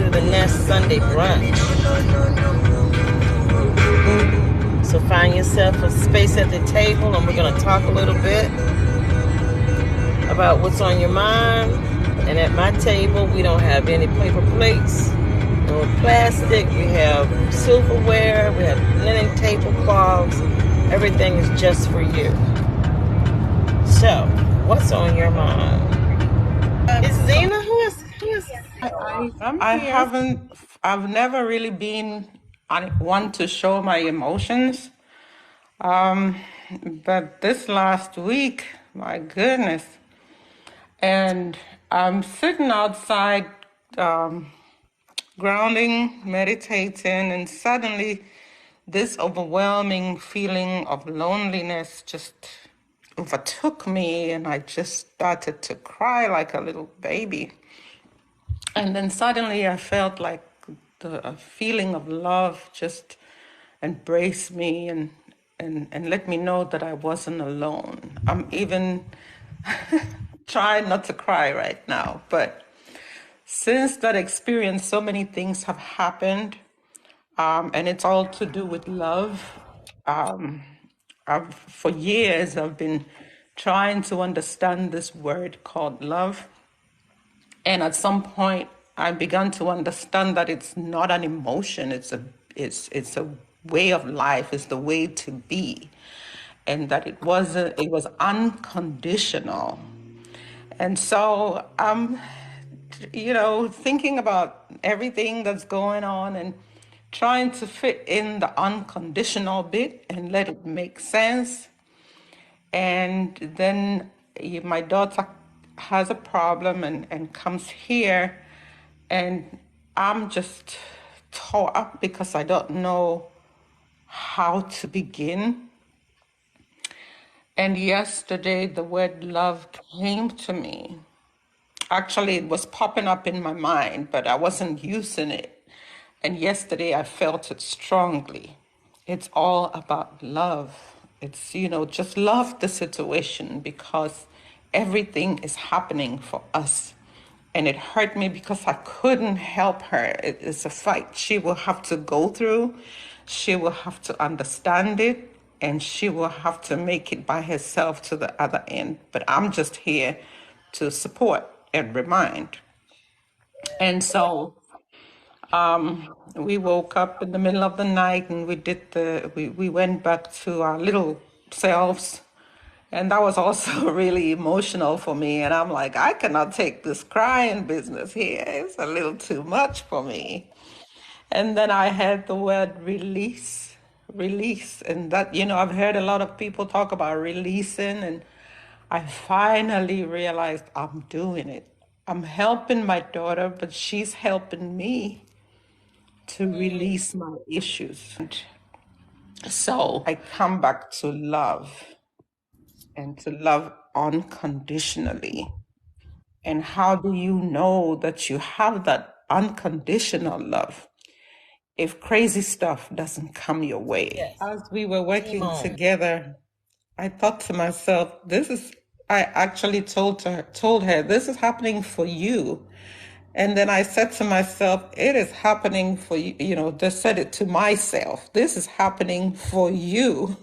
to the N.E.S.T Sunday brunch. So find yourself a space at the table, and we're going to talk a little bit about what's on your mind. And at my table, we don't have any paper plates, no plastic. We have silverware, we have linen tablecloths. Everything is just for you. So, what's on your mind? Is Zina? Who is? I've never really been one to show my emotions. But this last week, my goodness. And I'm sitting outside, grounding, meditating, and suddenly this overwhelming feeling of loneliness just overtook me, and I just started to cry like a little baby. And then suddenly I felt like the feeling of love just embraced me and let me know that I wasn't alone. I'm even trying not to cry right now, but since that experience, so many things have happened, and it's all to do with love. For years, I've been trying to understand this word called love. And at some point, I began to understand that it's not an emotion; it's a way of life. It's the way to be, and that it was unconditional. And so I'm, thinking about everything that's going on and trying to fit in the unconditional bit and let it make sense. And then my daughter has a problem and comes here, and I'm just tore up because I don't know how to begin. And yesterday, the word love came to me. Actually, it was popping up in my mind, but I wasn't using it. And yesterday, I felt it strongly. It's all about love. It's, just love the situation because everything is happening for us. And it hurt me because I couldn't help her. It's a fight she will have to go through. She will have to understand it, and she will have to make it by herself to the other end. But I'm just here to support and remind. And so we woke up in the middle of the night, and we went back to our little selves. And that was also really emotional for me. And I'm like, I cannot take this crying business here. It's a little too much for me. And then I heard the word release, release. And that, I've heard a lot of people talk about releasing, and I finally realized I'm doing it. I'm helping my daughter, but she's helping me to release my issues. And so I come back to love, and to love unconditionally. And how do you know that you have that unconditional love if crazy stuff doesn't come your way? Yes. As we were working together, I thought to myself, I actually told her, this is happening for you. And then I said to myself, it is happening for you, just said it to myself. This is happening for you,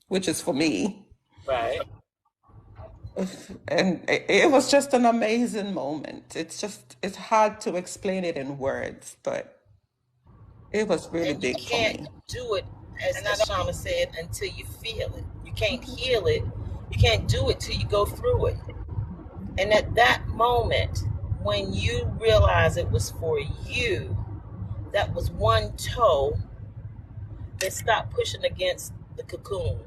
which is for me. Right. And it was just an amazing moment. It's hard to explain it in words, but it was really And you big for me. can't do it, as Shauna said, until you feel it. You can't heal it. You can't do it till you go through it. And at that moment, when you realize it was for you, that was one toe that stopped pushing against the cocoon.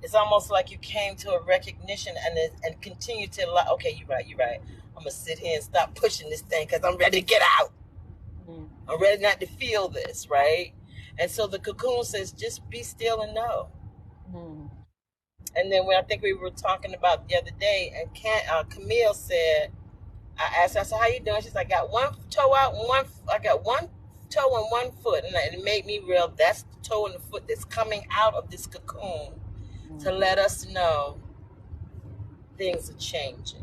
It's almost like you came to a recognition and continue to like, okay, you're right. I'm gonna sit here and stop pushing this thing because I'm ready to get out. I'm ready not to feel this, right? And so the cocoon says, just be still and know. And then when I think we were talking about the other day, and Camille said, I asked her, I said, how you doing? She's like, I got one toe out, I got one toe and one foot. And it made me real, that's the toe and the foot that's coming out of this cocoon to let us know things are changing.